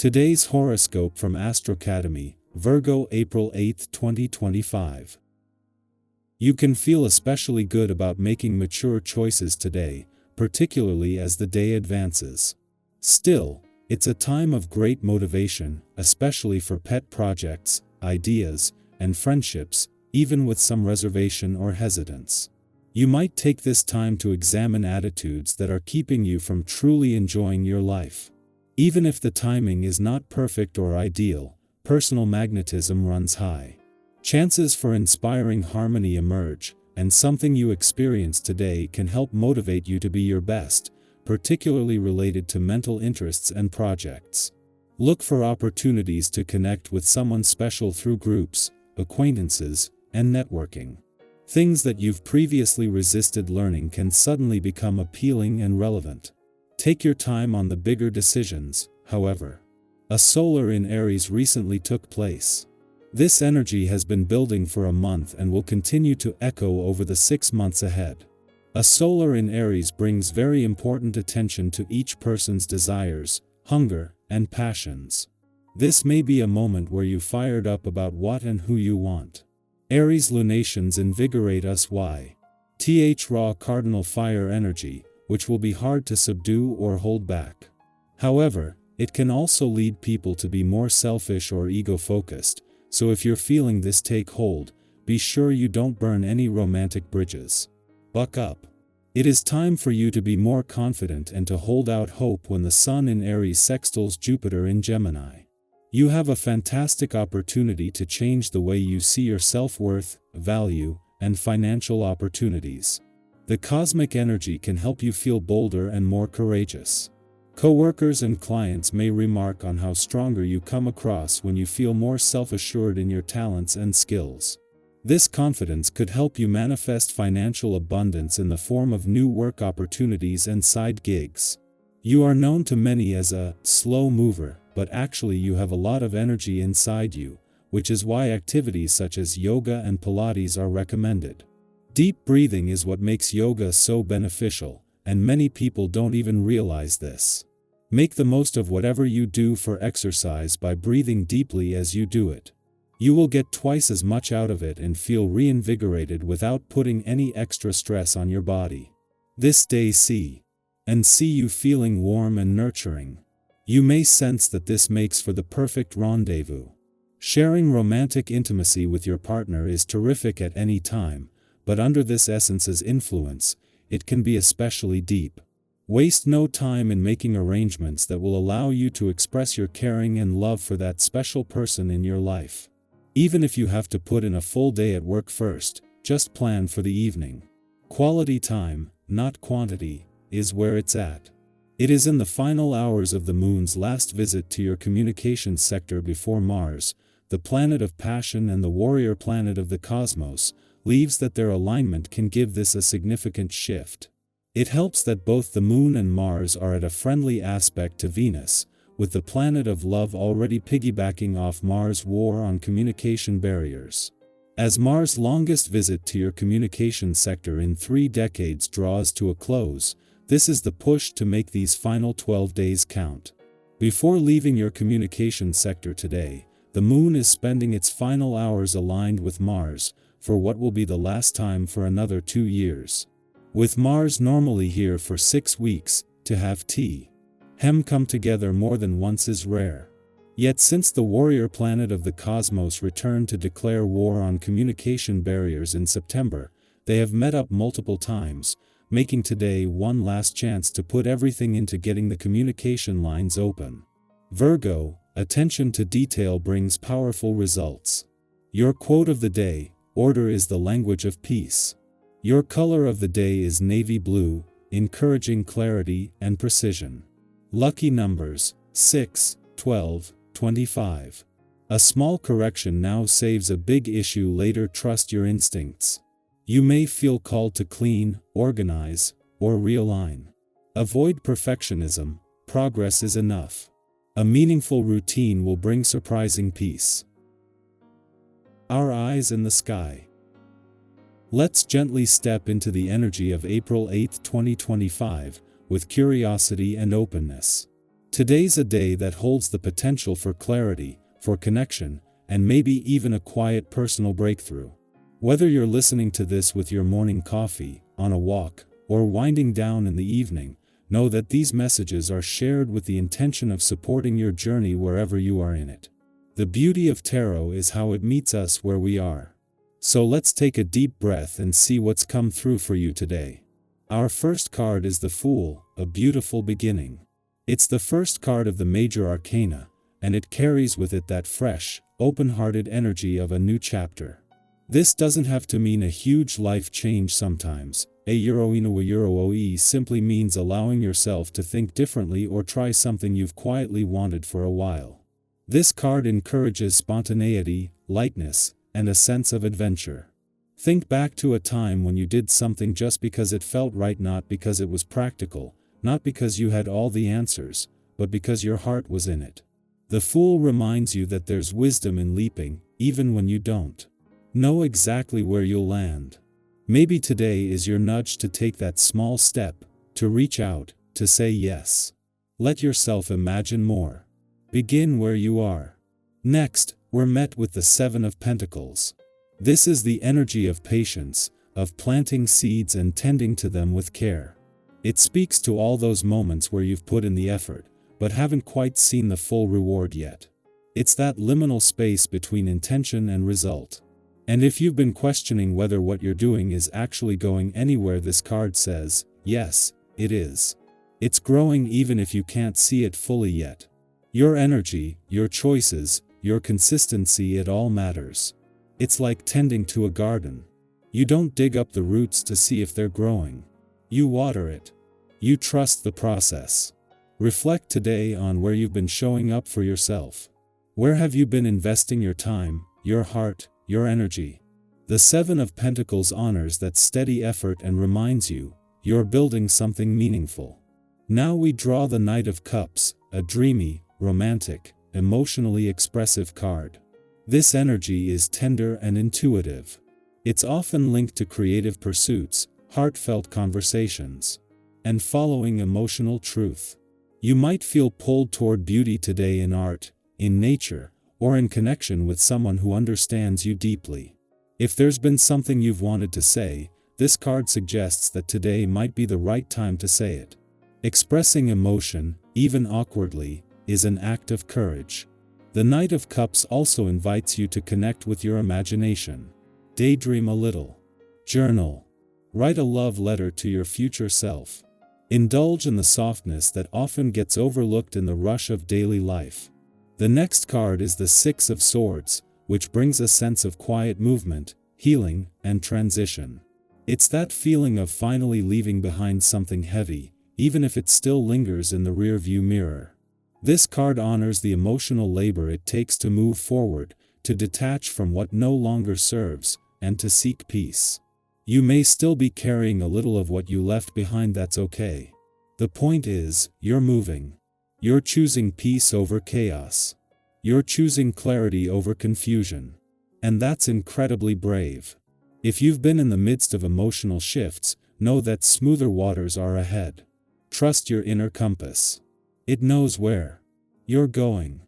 Today's horoscope from Astrocademy, Virgo, April 8, 2025. You can feel especially good about making mature choices today, particularly as the day advances. Still, it's a time of great motivation, especially for pet projects, ideas, and friendships, even with some reservation or hesitance. You might take this time to examine attitudes that are keeping you from truly enjoying your life. Even if the timing is not perfect or ideal, personal magnetism runs high. Chances for inspiring harmony emerge, and something you experience today can help motivate you to be your best, particularly related to mental interests and projects. Look for opportunities to connect with someone special through groups, acquaintances, and networking. Things that you've previously resisted learning can suddenly become appealing and relevant. Take your time on the bigger decisions, however. A solar in Aries recently took place. This energy has been building for a month and will continue to echo over the 6 months ahead. A solar in Aries brings very important attention to each person's desires, hunger, and passions. This may be a moment where you fired up about what and who you want. Aries lunations invigorate us raw cardinal fire energy, which will be hard to subdue or hold back. However, it can also lead people to be more selfish or ego-focused, so if you're feeling this take hold, be sure you don't burn any romantic bridges. Buck up. It is time for you to be more confident and to hold out hope when the Sun in Aries sextiles Jupiter in Gemini. You have a fantastic opportunity to change the way you see your self-worth, value, and financial opportunities. The cosmic energy can help you feel bolder and more courageous. Co-workers and clients may remark on how stronger you come across when you feel more self-assured in your talents and skills. This confidence could help you manifest financial abundance in the form of new work opportunities and side gigs. You are known to many as a slow mover, but actually you have a lot of energy inside you, which is why activities such as yoga and Pilates are recommended. Deep breathing is what makes yoga so beneficial, and many people don't even realize this. Make the most of whatever you do for exercise by breathing deeply as you do it. You will get twice as much out of it and feel reinvigorated without putting any extra stress on your body. This day see you feeling warm and nurturing. You may sense that this makes for the perfect rendezvous. Sharing romantic intimacy with your partner is terrific at any time, but under this essence's influence, it can be especially deep. Waste no time in making arrangements that will allow you to express your caring and love for that special person in your life. Even if you have to put in a full day at work first, just plan for the evening. Quality time, not quantity, is where it's at. It is in the final hours of the moon's last visit to your communications sector before Mars, the planet of passion and the warrior planet of the cosmos, leaves that their alignment can give this a significant shift. It helps that both the Moon and Mars are at a friendly aspect to Venus, with the planet of love already piggybacking off Mars' war on communication barriers. As Mars' longest visit to your communication sector in 3 decades draws to a close, this is the push to make these final 12 days count. Before leaving your communication sector today, the Moon is spending its final hours aligned with Mars, for what will be the last time for another 2 years. With Mars normally here for 6 weeks, to have Hem come together more than once is rare. Yet since the warrior planet of the cosmos returned to declare war on communication barriers in September, they have met up multiple times, making today one last chance to put everything into getting the communication lines open. Virgo, attention to detail brings powerful results. Your quote of the day: order is the language of peace. Your color of the day is navy blue, encouraging clarity and precision. Lucky numbers: 6, 12, 25. A small correction now saves a big issue later. Trust your instincts. You may feel called to clean, organize, or realign. Avoid perfectionism, progress is enough. A meaningful routine will bring surprising peace. Our eyes in the sky. Let's gently step into the energy of April 8, 2025, with curiosity and openness. Today's a day that holds the potential for clarity, for connection, and maybe even a quiet personal breakthrough. Whether you're listening to this with your morning coffee, on a walk, or winding down in the evening, know that these messages are shared with the intention of supporting your journey wherever you are in it. The beauty of tarot is how it meets us where we are. So let's take a deep breath and see what's come through for you today. Our first card is the Fool, a beautiful beginning. It's the first card of the major arcana, and it carries with it that fresh, open-hearted energy of a new chapter. This doesn't have to mean a huge life change sometimes. A Euroe simply means allowing yourself to think differently or try something you've quietly wanted for a while. This card encourages spontaneity, lightness, and a sense of adventure. Think back to a time when you did something just because it felt right, not because it was practical, not because you had all the answers, but because your heart was in it. The Fool reminds you that there's wisdom in leaping, even when you don't know exactly where you'll land. Maybe today is your nudge to take that small step, to reach out, to say yes. Let yourself imagine more. Begin where you are. Next, we're met with the Seven of Pentacles. This is the energy of patience, of planting seeds and tending to them with care. It speaks to all those moments where you've put in the effort, but haven't quite seen the full reward yet. It's that liminal space between intention and result. And if you've been questioning whether what you're doing is actually going anywhere, this card says, yes, it is. It's growing even if you can't see it fully yet. Your energy, your choices, your consistency, it all matters. It's like tending to a garden. You don't dig up the roots to see if they're growing. You water it. You trust the process. Reflect today on where you've been showing up for yourself. Where have you been investing your time, your heart, your energy? The Seven of Pentacles honors that steady effort and reminds you, you're building something meaningful. Now we draw the Knight of Cups, a dreamy, romantic, emotionally expressive card. This energy is tender and intuitive. It's often linked to creative pursuits, heartfelt conversations, and following emotional truth. You might feel pulled toward beauty today in art, in nature, or in connection with someone who understands you deeply. If there's been something you've wanted to say, this card suggests that today might be the right time to say it. Expressing emotion, even awkwardly, is an act of courage. The Knight of Cups also invites you to connect with your imagination. Daydream a little. Journal. Write a love letter to your future self. Indulge in the softness that often gets overlooked in the rush of daily life. The next card is the Six of Swords, which brings a sense of quiet movement, healing, and transition. It's that feeling of finally leaving behind something heavy, even if it still lingers in the rearview mirror. This card honors the emotional labor it takes to move forward, to detach from what no longer serves, and to seek peace. You may still be carrying a little of what you left behind. That's okay. The point is, you're moving. You're choosing peace over chaos. You're choosing clarity over confusion. And that's incredibly brave. If you've been in the midst of emotional shifts, know that smoother waters are ahead. Trust your inner compass. It knows where you're going.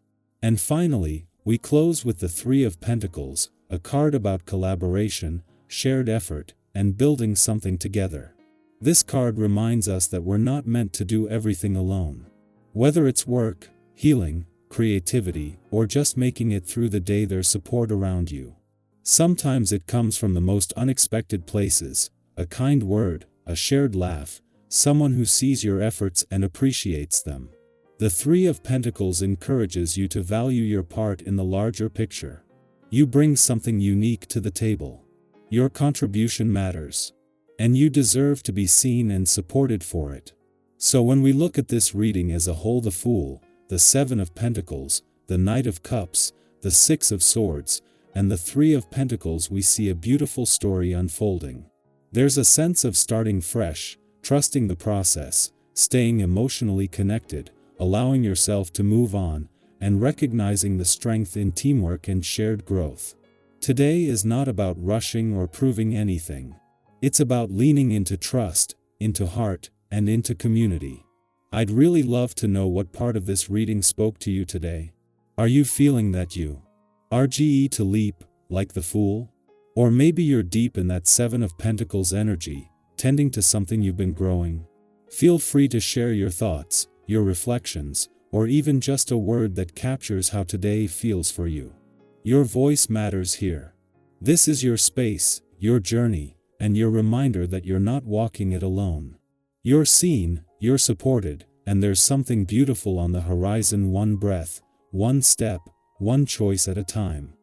And finally, we close with the Three of Pentacles, a card about collaboration, shared effort, and building something together. This card reminds us that we're not meant to do everything alone. Whether it's work, healing, creativity, or just making it through the day, there's support around you. Sometimes it comes from the most unexpected places: a kind word, a shared laugh, someone who sees your efforts and appreciates them. The Three of Pentacles encourages you to value your part in the larger picture. You bring something unique to the table. Your contribution matters. And you deserve to be seen and supported for it. So when we look at this reading as a whole, the Fool, the Seven of Pentacles, the Knight of Cups, the Six of Swords, and the Three of Pentacles, we see a beautiful story unfolding. There's a sense of starting fresh, trusting the process, staying emotionally connected, allowing yourself to move on, and recognizing the strength in teamwork and shared growth. Today is not about rushing or proving anything. It's about leaning into trust, into heart, and into community. I'd really love to know what part of this reading spoke to you today. Are you feeling that you RGE to leap, like the Fool? Or maybe you're deep in that Seven of Pentacles energy, tending to something you've been growing. Feel free to share your thoughts, your reflections, or even just a word that captures how today feels for you. Your voice matters here. This is your space, your journey, and your reminder that you're not walking it alone. You're seen, you're supported, and there's something beautiful on the horizon, one breath, one step, one choice at a time.